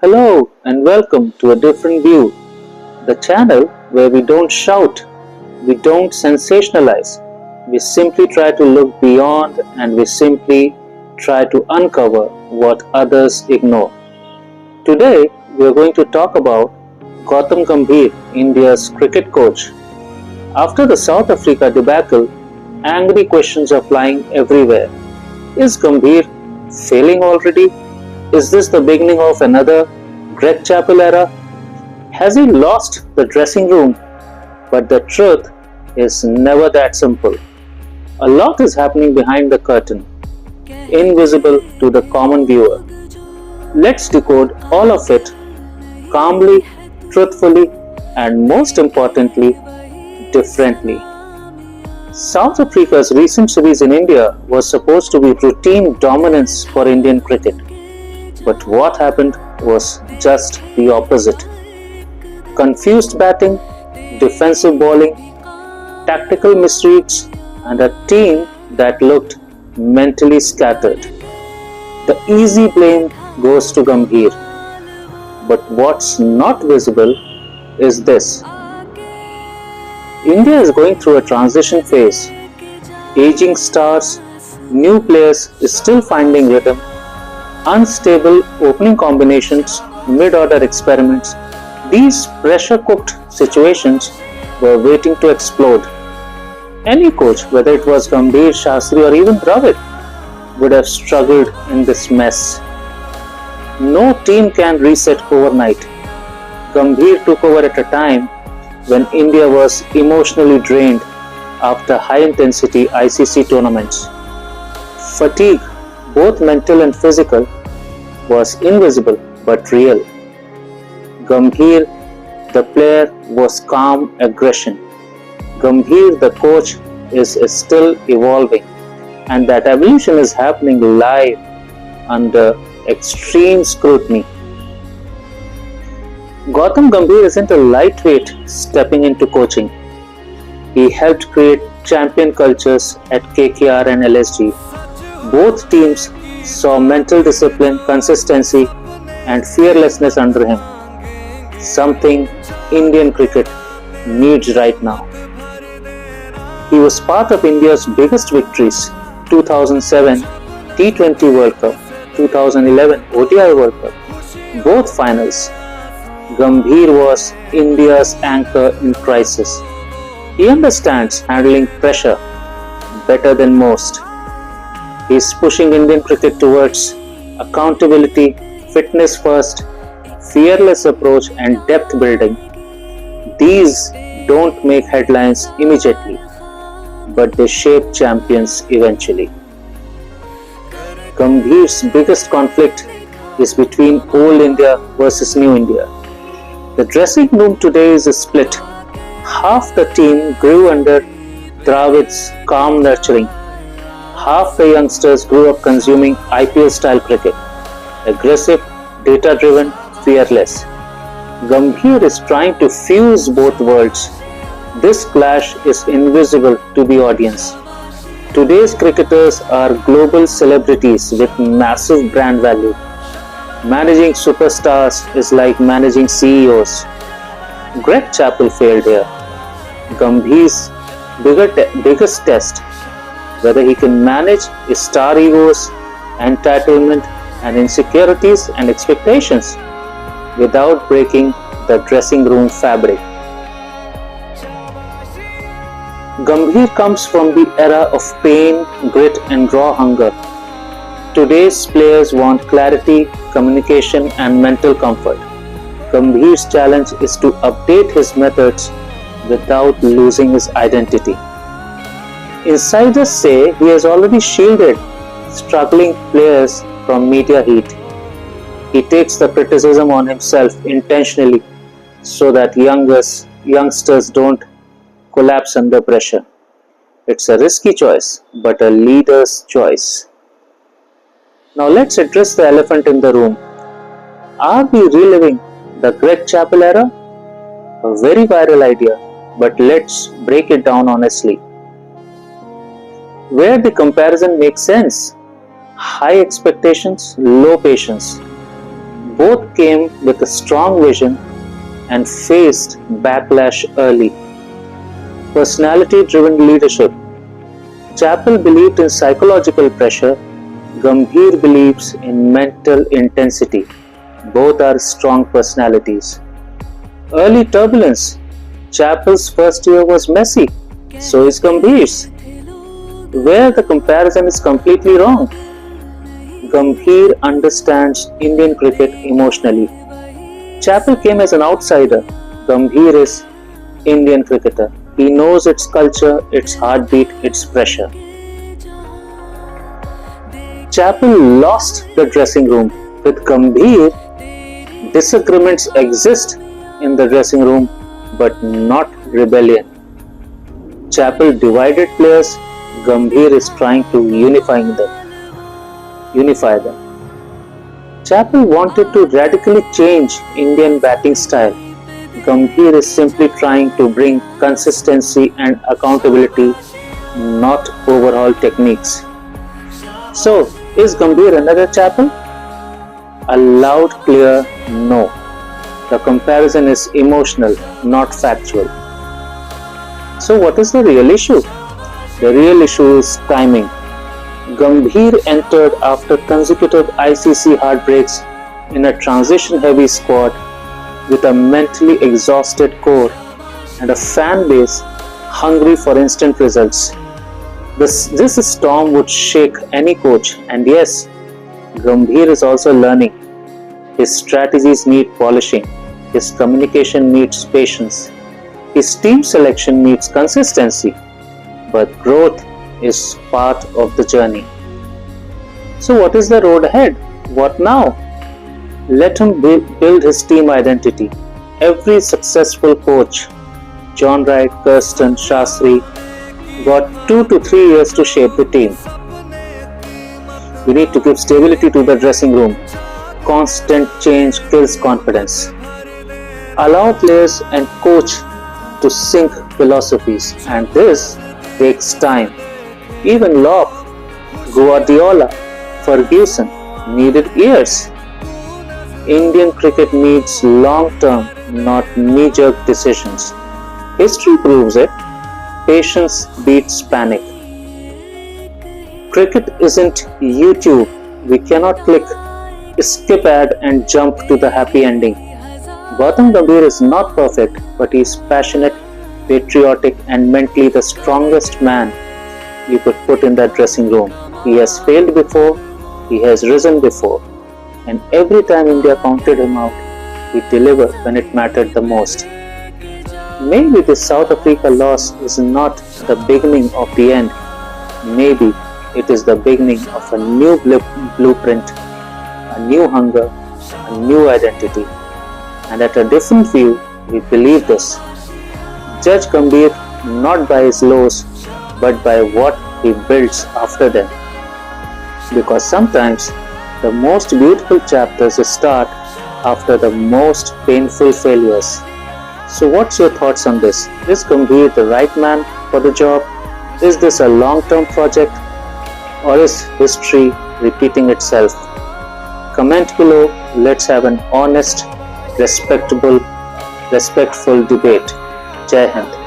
Hello and welcome to A Different View, the channel where we don't shout, we don't sensationalize, we simply try to look beyond and we simply try to uncover what others ignore. Today we are going to talk about Gautam Gambhir, India's cricket coach. After the South Africa debacle, angry questions are flying everywhere. Is Gambhir failing already? Is this the beginning of another Greg Chappell era? Has he lost the dressing room? But the truth is never that simple. A lot is happening behind the curtain, invisible to the common viewer. Let's decode all of it calmly, truthfully, and most importantly, differently. South Africa's recent series in India was supposed to be routine dominance for Indian cricket. But what happened was just the opposite. Confused batting, defensive bowling, tactical misreads, and a team that looked mentally scattered. The easy blame goes to Gambhir. But what's not visible is this. India is going through a transition phase. Aging stars, new players is still finding rhythm, unstable opening combinations, mid-order experiments. These pressure-cooked situations were waiting to explode. Any coach, whether it was Gambhir, Shastri or even Dravid, would have struggled in this mess. No team can reset overnight. Gambhir took over at a time when India was emotionally drained after high-intensity ICC tournaments. Fatigue, both mental and physical, was invisible but real. Gambhir, the player, was calm aggression. Gambhir, the coach, is still evolving, and that evolution is happening live under extreme scrutiny. Gautam Gambhir isn't a lightweight stepping into coaching. He helped create champion cultures at KKR and LSG. Both teams saw mental discipline, consistency, and fearlessness under him. Something Indian cricket needs right now. He was part of India's biggest victories: 2007 T20 World Cup, 2011 ODI World Cup, both finals. Gambhir was India's anchor in crisis. He understands handling pressure better than most. He is pushing Indian cricket towards accountability, fitness first, fearless approach and depth building. These don't make headlines immediately, but they shape champions eventually. Gambhir's biggest conflict is between old India versus new India. The dressing room today is split. Half the team grew under Dravid's calm nurturing. Half the youngsters grew up consuming IPL-style cricket, aggressive, data-driven, fearless. Gambhir is trying to fuse both worlds. This clash is invisible to the audience. Today's cricketers are global celebrities with massive brand value. Managing superstars is like managing CEOs. Greg Chappell failed here. Gambhir's biggest test, whether he can manage his star egos, entitlement and insecurities and expectations without breaking the dressing room fabric. Gambhir comes from the era of pain, grit and raw hunger. Today's players want clarity, communication and mental comfort. Gambhir's challenge is to update his methods without losing his identity. Insiders say he has already shielded struggling players from media heat. He takes the criticism on himself intentionally so that youngsters don't collapse under pressure. It's a risky choice, but a leader's choice. Now let's address the elephant in the room. Are we reliving the Greg Chappell era? A very viral idea, but let's break it down honestly. Where the comparison makes sense: high expectations, low patience. Both came with a strong vision and faced backlash early. Personality-driven leadership. Chappell believed in psychological pressure. Gambhir believes in mental intensity. Both are strong personalities. Early turbulence. Chappell's first year was messy. So is Gambhir's. Where the comparison is completely wrong. Gambhir understands Indian cricket emotionally. Chappell came as an outsider. Gambhir is Indian cricketer. He knows its culture, its heartbeat, its pressure. Chappell lost the dressing room. With Gambhir, disagreements exist in the dressing room, but not rebellion. Chappell divided players. Gambhir is trying to unify them. Chappell wanted to radically change Indian batting style. Gambhir is simply trying to bring consistency and accountability, not overhaul techniques. So, is Gambhir another Chappell? A loud, clear no. The comparison is emotional, not factual. So, what is the real issue? The real issue is timing. Gambhir entered after consecutive ICC heartbreaks in a transition-heavy squad with a mentally exhausted core and a fan base hungry for instant results. This storm would shake any coach, and yes, Gambhir is also learning. His strategies need polishing, his communication needs patience, his team selection needs consistency, but growth is part of the journey. So what is the road ahead? What now? Let him build his team identity. Every successful coach, John Wright, Kirsten, Shastri, got 2 to 3 years to shape the team. We need to give stability to the dressing room. Constant change kills confidence. Allow players and coach to sync philosophies, and this takes time. Even Locke, Guardiola, Ferguson needed years. Indian cricket needs long-term, not knee-jerk decisions. History proves it. Patience beats panic. Cricket isn't YouTube. We cannot click skip ad and jump to the happy ending. Gautam Gambhir is not perfect, but he is passionate, patriotic, and mentally the strongest man you could put in that dressing room. He has failed before, he has risen before, and every time India counted him out, he delivered when it mattered the most. Maybe this South Africa loss is not the beginning of the end. Maybe it is the beginning of a new blueprint, a new hunger, a new identity. And at a different view, we believe this. Judge Gambhir not by his lows, but by what he builds after them. Because sometimes the most beautiful chapters start after the most painful failures. So what's your thoughts on this? Is Gambhir the right man for the job? Is this a long-term project? Or is history repeating itself? Comment below. Let's have an honest, respectful debate. Jai Hind.